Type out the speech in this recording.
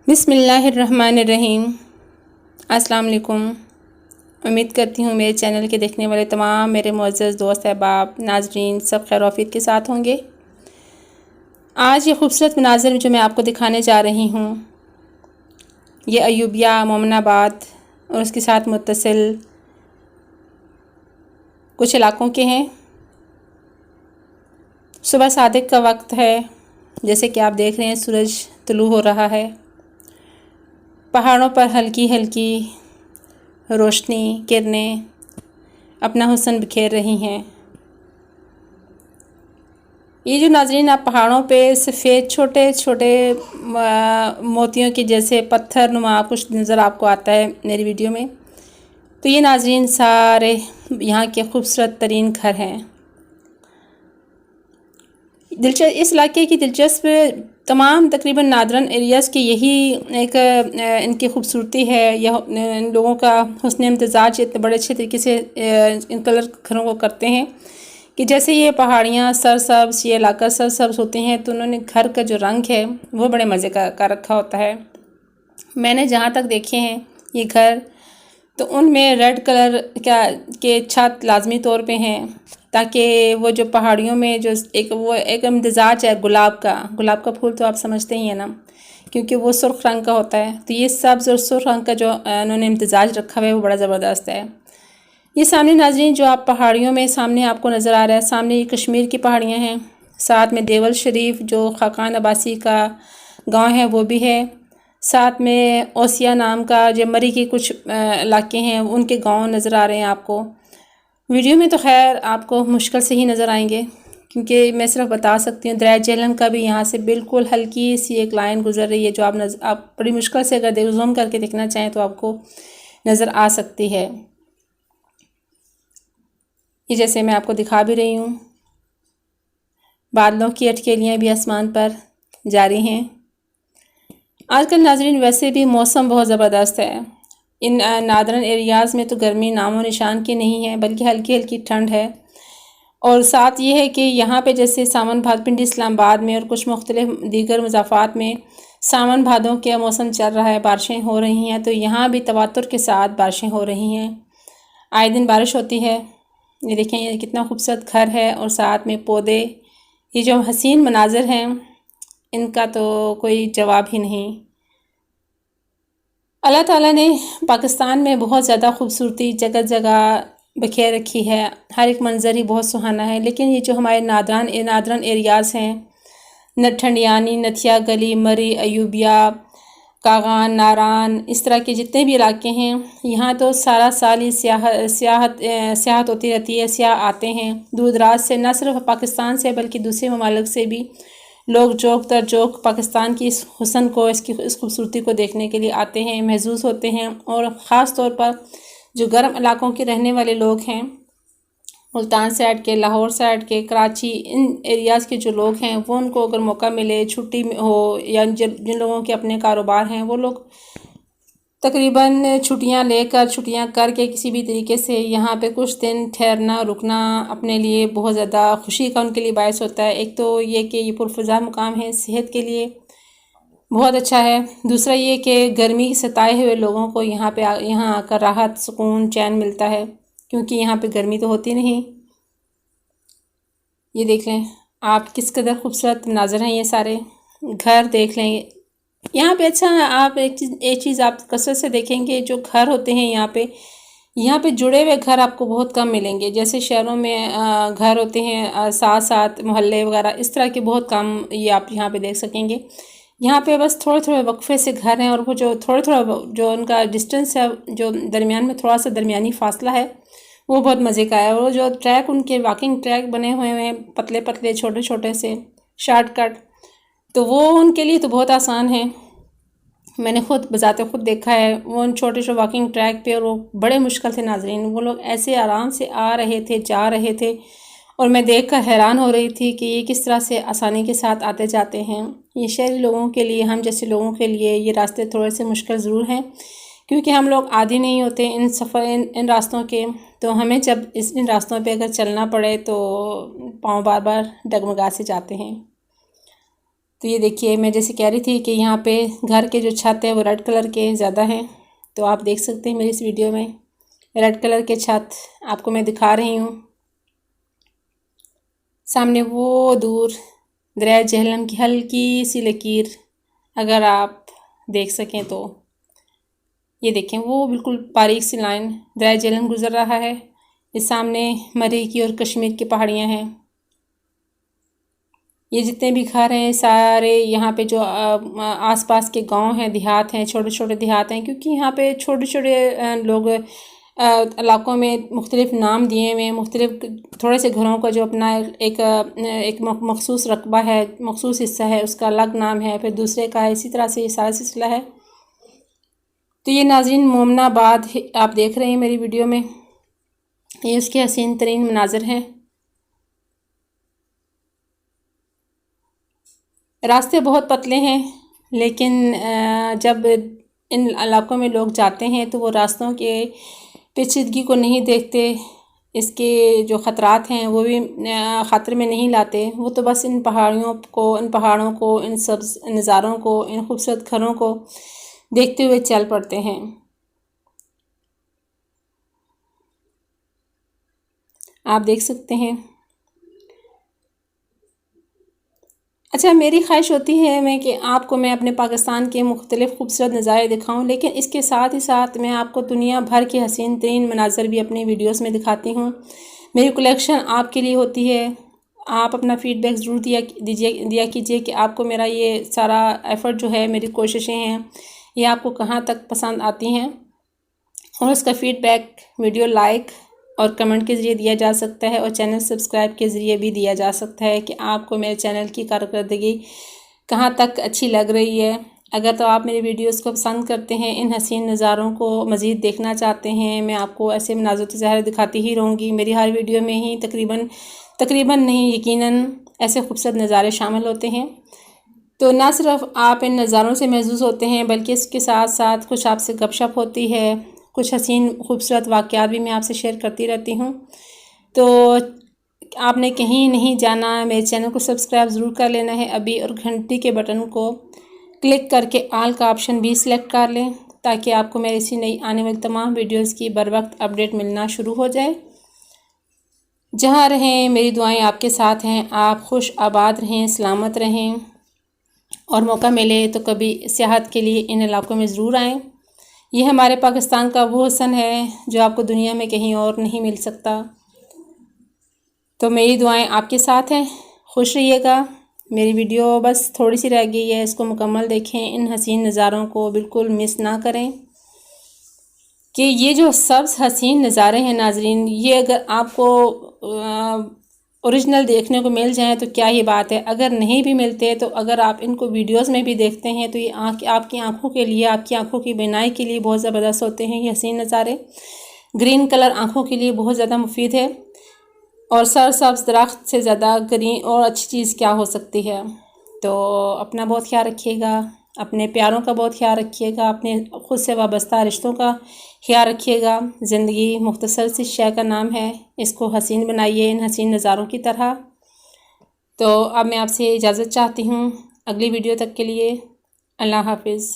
बिस्मिल्लाहिर्रहमानिर्रहीम। अस्सलाम वालेकुम। उम्मीद करती हूँ मेरे चैनल के देखने वाले तमाम मेरे मुअज़्ज़ज़ दोस्त अहबाब नाज़रीन सब खैर आफियत के साथ होंगे। आज ये खूबसूरत मनाज़िर जो मैं आपको दिखाने जा रही हूँ ये अयूबिया, मोमिनाबाद और उसके साथ मुत्तसिल कुछ इलाक़ों के हैं। सुबह सादिक का वक्त है, जैसे कि आप देख रहे हैं सूरज तुलू हो रहा है। पहाड़ों पर हल्की हल्की रोशनी किरणें अपना हुस्न बिखेर रही हैं। ये जो नाज़रीन आप पहाड़ों पे सफ़ेद छोटे छोटे मोतियों के जैसे पत्थर नुमा कुछ नज़र आपको आता है मेरी वीडियो में, तो ये नाज़रीन सारे यहाँ के खूबसूरत तरीन घर हैं। इस इलाके की दिलचस्प तमाम तकरीबन नादरन एरियाज़ की यही एक इनकी खूबसूरती है। यह इन लोगों का हुस्न इम्तिज़ाज इतने बड़े अच्छे तरीके से इन कलर घरों को करते हैं कि जैसे ये पहाड़ियाँ सरसब्ज़, ये इलाका सरसब्ज़ होते हैं, तो उन्होंने घर का जो रंग है वो बड़े मज़े का रखा होता है। मैंने जहाँ तक देखे हैं ये घर, तो उनमें रेड कलर के छत लाजमी तौर पे हैं, ताकि वो जो पहाड़ियों में जो एक इम्तिज़ाज है गुलाब का फूल तो आप समझते ही हैं ना, क्योंकि वो सुर्ख रंग का होता है। तो ये सब्ज़ और सुर्ख रंग का जो उन्होंने इम्तिज़ाज रखा हुआ है वो बड़ा ज़बरदस्त है। ये सामने नाज़रीन जो आप पहाड़ियों में सामने आपको नज़र आ रहा है, सामने ये कश्मीर की पहाड़ियाँ हैं, साथ में देवल शरीफ जो खाकान अब्बासी का गाँव है वो भी है, साथ में ओसिया नाम का जो मरी के कुछ इलाके हैं उनके गांव नज़र आ रहे हैं आपको। वीडियो में तो खैर आपको मुश्किल से ही नज़र आएंगे, क्योंकि मैं सिर्फ बता सकती हूँ दरिया झेलम का भी यहाँ से बिल्कुल हल्की सी एक लाइन गुजर रही है, जो आप बड़ी मुश्किल से अगर जूम करके देखना चाहें तो आपको नज़र आ सकती है। ये जैसे मैं आपको दिखा भी रही हूँ, बादलों की अटकेलियाँ भी आसमान पर जारी हैं। आजकल नाज़रीन वैसे भी मौसम बहुत ज़बरदस्त है। इन नादरन एरियाज़ में तो गर्मी नामो निशान की नहीं है, बल्कि हल्की हल्की ठंड है। और साथ ये है कि यहाँ पे जैसे सावन भादो पिंडी इस्लामाबाद में और कुछ मुख्तलिफ दीगर मज़ाफ़ात में सावन भादों का मौसम चल रहा है, बारिशें हो रही हैं, तो यहाँ भी तवातुर के साथ बारिशें हो रही हैं। आए दिन बारिश होती है। ये देखें ये कितना खूबसूरत घर है और साथ में पौधे, ये जो हसीन मनाज़िर हैं इनका तो कोई जवाब ही नहीं। अल्लाह ताला ने पाकिस्तान में बहुत ज़्यादा खूबसूरती जगह जगह बिखेर रखी है, हर एक मंज़र ही बहुत सुहाना है। लेकिन ये जो हमारे नादरन एरियाज़ हैं, ठंडियानी, नथिया गली, मरी, अयूबिया, कागान, नारान, इस तरह के जितने भी इलाके हैं, यहाँ तो सारा साल ही सियाहत होती रहती है। सियाह आते हैं दूर दराज से, न सिर्फ पाकिस्तान से बल्कि दूसरे ममालिक से भी लोग जोक तर जोक पाकिस्तान की इस हुस्न को, इस खूबसूरती को देखने के लिए आते हैं, महसूस होते हैं। और ख़ास तौर पर जो गर्म इलाकों के रहने वाले लोग हैं, मुल्तान साइड के, लाहौर साइड के, कराची, इन एरियाज़ के जो लोग हैं, वो उनको अगर मौका मिले, छुट्टी हो, या जिन लोगों के अपने कारोबार हैं, वो लोग तकरीबन छुट्टियां करके किसी भी तरीके से यहाँ पे कुछ दिन ठहरना रुकना अपने लिए बहुत ज़्यादा खुशी का उनके लिए बायस होता है। एक तो ये कि ये पुरफ़ज़ा मुकाम है, सेहत के लिए बहुत अच्छा है। दूसरा ये कि गर्मी सताए हुए लोगों को यहाँ आकर राहत, सुकून, चैन मिलता है, क्योंकि यहाँ पे गर्मी तो होती नहीं। ये देख लें आप किस कदर खूबसूरत मनाज़र हैं। ये सारे घर देख लें यहाँ पे। अच्छा, आप एक चीज़ आप कसरत से देखेंगे, जो घर होते हैं यहाँ पे जुड़े हुए घर आपको बहुत कम मिलेंगे। जैसे शहरों में घर होते हैं साथ साथ मोहल्ले वगैरह, इस तरह के बहुत कम ये आप यहाँ पे देख सकेंगे। यहाँ पे बस थोड़े थोड़े वक्फे से घर हैं, और वो जो थोड़ा जो उनका डिस्टेंस है, जो दरमियान में थोड़ा सा दरमियानी फासला है, वो बहुत मज़े का है। और जो ट्रैक उनके वॉकिंग ट्रैक बने हुए हैं पतले पतले छोटे छोटे से शॉर्टकट, तो वो उनके लिए तो बहुत आसान है। मैंने खुद बजाते खुद देखा है वो उन छोटे छोटे वॉकिंग ट्रैक पे, और वो बड़े मुश्किल से नाज़रीन वो लोग ऐसे आराम से आ रहे थे, जा रहे थे, और मैं देखकर हैरान हो रही थी कि ये किस तरह से आसानी के साथ आते जाते हैं। ये शहरी लोगों के लिए, हम जैसे लोगों के लिए ये रास्ते थोड़े से मुश्किल ज़रूर हैं, क्योंकि हम लोग आदी नहीं होते इन रास्तों के। तो हमें जब इन रास्तों पे अगर चलना पड़े तो पाँव बार बार डगमगा से जाते हैं। तो ये देखिए, मैं जैसे कह रही थी कि यहाँ पे घर के जो छत है वो रेड कलर के ज़्यादा हैं। तो आप देख सकते हैं मेरी इस वीडियो में रेड कलर के छत आपको मैं दिखा रही हूँ। सामने वो दूर दरिया जहलम की हल्की सी लकीर अगर आप देख सकें तो ये देखें, वो बिल्कुल बारीक सी लाइन दरिया जहलम गुज़र रहा है। इस सामने मरी की और कश्मीर की पहाड़ियाँ हैं। ये जितने भी घर हैं सारे यहाँ पे जो आसपास के गांव हैं, देहात हैं, छोटे छोटे देहात हैं, क्योंकि यहाँ पे छोटे छोटे लोग इलाक़ों में मुख्तलिफ़ नाम दिए हुए हैं। मुख्तलिफ़ थोड़े से घरों का जो अपना एक मखसूस रकबा है, मखसूस हिस्सा है, उसका अलग नाम है, फिर दूसरे का है। इसी तरह से ये सारा सिलसिला है। तो ये नाज़रीन मोमनाबाद आप देख रहे हैं मेरी वीडियो में, ये उसके हसीन तरीन मनाज़र हैं। रास्ते बहुत पतले हैं, लेकिन जब इन इलाक़ों में लोग जाते हैं तो वो रास्तों के पेचीदगी को नहीं देखते, इसके जो ख़तरात हैं वो भी ख़ातिर में नहीं लाते। वो तो बस इन पहाड़ों को, इन सब्ज़ नज़ारों को, इन खूबसूरत घरों को देखते हुए चल पड़ते हैं। आप देख सकते हैं। अच्छा, मेरी ख्वाहिश होती है कि आपको मैं अपने पाकिस्तान के मुख्तलिफ़ खूबसूरत नज़ारे दिखाऊं, लेकिन इसके साथ ही साथ मैं आपको दुनिया भर के हसीन तरीन मनाज़र भी अपनी वीडियोस में दिखाती हूं। मेरी कलेक्शन आपके लिए होती है। आप अपना फ़ीडबैक ज़रूर दिया कीजिए कि आपको मेरा ये सारा एफ़र्ट जो है, मेरी कोशिशें हैं, ये आपको कहाँ तक पसंद आती हैं। और उसका फ़ीडबैक वीडियो लाइक और कमेंट के ज़रिए दिया जा सकता है, और चैनल सब्सक्राइब के ज़रिए भी दिया जा सकता है कि आपको मेरे चैनल की कारकर्दगी कहाँ तक अच्छी लग रही है। अगर तो आप मेरे वीडियोस को पसंद करते हैं, इन हसीन नज़ारों को मज़ीद देखना चाहते हैं, मैं आपको ऐसे मनाज़र तो ज़ाहिर दिखाती ही रहूँगी। मेरी हर वीडियो में ही तकरीबन नहीं, यकीनन ऐसे खूबसूरत नज़ारे शामिल होते हैं। तो ना सिर्फ आप इन नज़ारों से महसूस होते हैं, बल्कि इसके साथ साथ कुछ आपसे गपशप होती है, कुछ हसीन खूबसूरत वाक़यात भी मैं आपसे शेयर करती रहती हूँ। तो आपने कहीं नहीं जाना, मेरे चैनल को सब्सक्राइब ज़रूर कर लेना है अभी, और घंटी के बटन को क्लिक करके आल का ऑप्शन भी सिलेक्ट कर लें, ताकि आपको मेरी इसी नई आने वाली तमाम वीडियोज़ की बर वक्त अपडेट मिलना शुरू हो जाए। जहाँ रहें, मेरी दुआएँ आपके साथ हैं। आप खुश आबाद रहें, सलामत रहें, और मौका मिले तो कभी सियाहत के लिए इन इलाक़ों में ज़रूर आएँ। ये हमारे पाकिस्तान का वो हुस्न है जो आपको दुनिया में कहीं और नहीं मिल सकता। तो मेरी दुआएं आपके साथ हैं। खुश रहिएगा। मेरी वीडियो बस थोड़ी सी रह गई है, इसको मुकम्मल देखें। इन हसीन नज़ारों को बिल्कुल मिस ना करें, कि ये जो सब्ज़ हसीन नज़ारे हैं नाजरीन, ये अगर आपको ओरिजिनल देखने को मिल जाए तो क्या ही बात है। अगर नहीं भी मिलते तो अगर आप इनको वीडियोस में भी देखते हैं तो ये आपकी आंखों के लिए, आपकी आंखों की बीनाई के लिए बहुत ज़बरदस्त होते हैं ये हसीन नज़ारे। ग्रीन कलर आंखों के लिए बहुत ज़्यादा मुफीद है, और सरसब्ज़ दरख्त से ज़्यादा ग्रीन और अच्छी चीज़ क्या हो सकती है। तो अपना बहुत ख्याल रखिएगा, अपने प्यारों का बहुत ख्याल रखिएगा, अपने ख़ुद से वाबस्ता रिश्तों का ख्याल रखिएगा। ज़िंदगी मुख्तसर सी शय का नाम है, इसको हसीन बनाइए इन हसीन नज़ारों की तरह। तो अब मैं आपसे इजाज़त चाहती हूँ, अगली वीडियो तक के लिए अल्लाह हाफिज़।